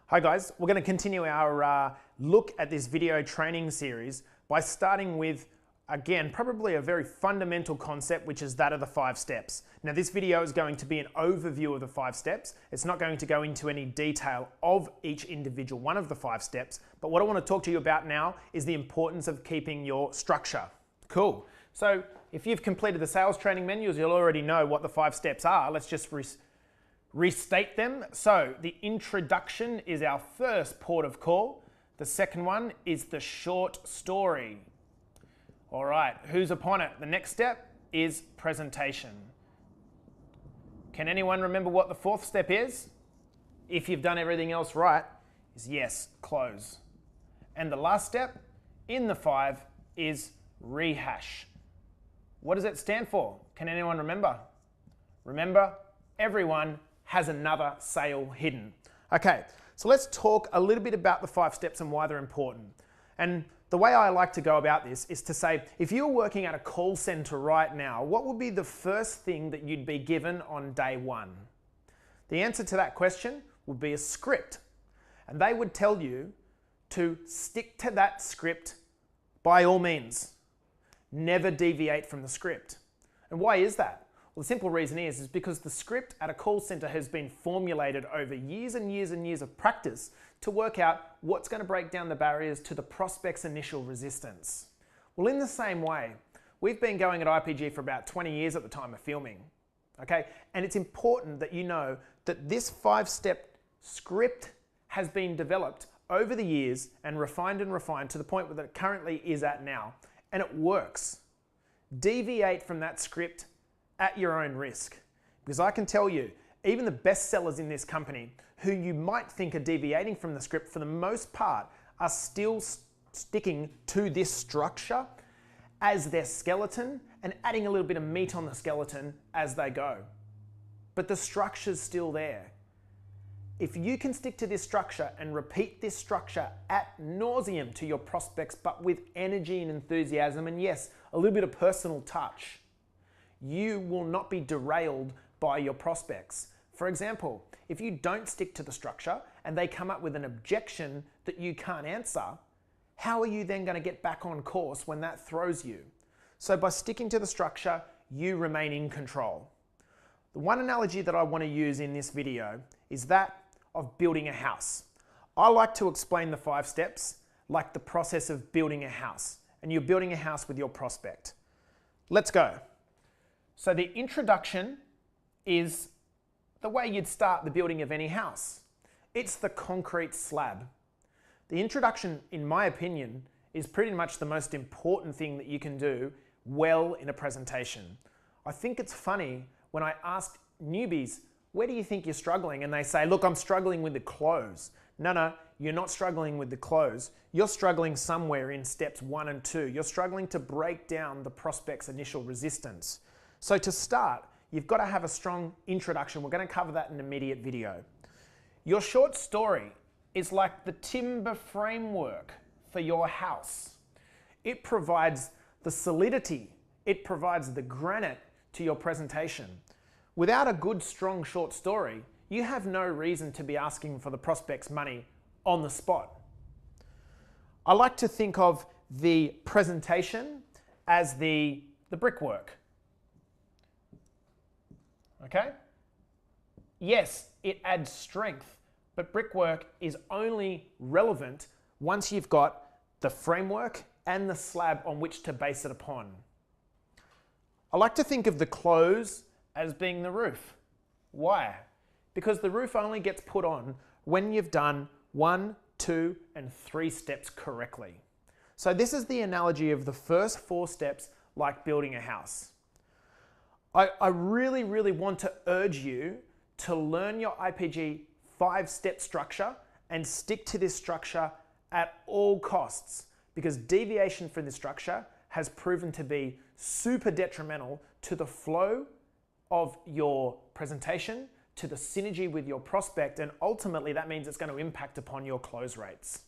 Hi guys, we're going to continue our look at this video training series by starting with, again, probably a very fundamental concept, which is that of the 5 steps. Now this video is going to be an overview of the 5 steps. It's not going to go into any detail of each individual one of the 5 steps, but what I want to talk to you about now is the importance of keeping your structure. Cool. So if you've completed the sales training manuals, you'll already know what the 5 steps are. Let's just restate them. So the introduction is our first port of call. The second one is the short story. All right, who's upon it? The next step is presentation. Can anyone remember what the 4th step is? If you've done everything else right, is yes, close. And the last step in the 5 is rehash. What does it stand for? Can anyone remember? Remember, everyone has another sale hidden. Okay, so let's talk a little bit about the 5 steps and why they're important. And the way I like to go about this is to say, if you're working at a call center right now, what would be the first thing that you'd be given on day 1? The answer to that question would be a script. And they would tell you to stick to that script by all means. Never deviate from the script. And why is that? Well, the simple reason is because the script at a call center has been formulated over years and years and years of practice to work out what's going to break down the barriers to the prospect's initial resistance. Well, in the same way, we've been going at IPG for about 20 years at the time of filming. Okay? And it's important that you know that this 5-step script has been developed over the years and refined to the point that it currently is at now. And it works. Deviate from that script at your own risk. Because I can tell you, even the best sellers in this company, who you might think are deviating from the script, for the most part, are still sticking to this structure as their skeleton and adding a little bit of meat on the skeleton as they go. But the structure's still there. If you can stick to this structure and repeat this structure ad nauseum to your prospects, but with energy and enthusiasm, and yes, a little bit of personal touch, you will not be derailed by your prospects. For example, if you don't stick to the structure and they come up with an objection that you can't answer, how are you then going to get back on course when that throws you? So by sticking to the structure, you remain in control. The one analogy that I want to use in this video is that of building a house. I like to explain the 5 steps like the process of building a house, and you're building a house with your prospect. Let's go. So the introduction is the way you'd start the building of any house. It's the concrete slab. The introduction, in my opinion, is pretty much the most important thing that you can do well in a presentation. I think it's funny when I ask newbies, where do you think you're struggling? And they say, look, I'm struggling with the close. No, you're not struggling with the close. You're struggling somewhere in steps 1 and 2. You're struggling to break down the prospect's initial resistance. So to start, you've got to have a strong introduction. We're going to cover that in an immediate video. Your short story is like the timber framework for your house. It provides the solidity. It provides the granite to your presentation. Without a good, strong short story, you have no reason to be asking for the prospect's money on the spot. I like to think of the presentation as the brickwork. Okay? Yes, it adds strength, but brickwork is only relevant once you've got the framework and the slab on which to base it upon. I like to think of the close as being the roof. Why? Because the roof only gets put on when you've done 1, 2, and 3 steps correctly. So this is the analogy of the first 4 steps like building a house. I really, really want to urge you to learn your IPG 5-step structure and stick to this structure at all costs, because deviation from this structure has proven to be super detrimental to the flow of your presentation, to the synergy with your prospect, and ultimately that means it's going to impact upon your close rates.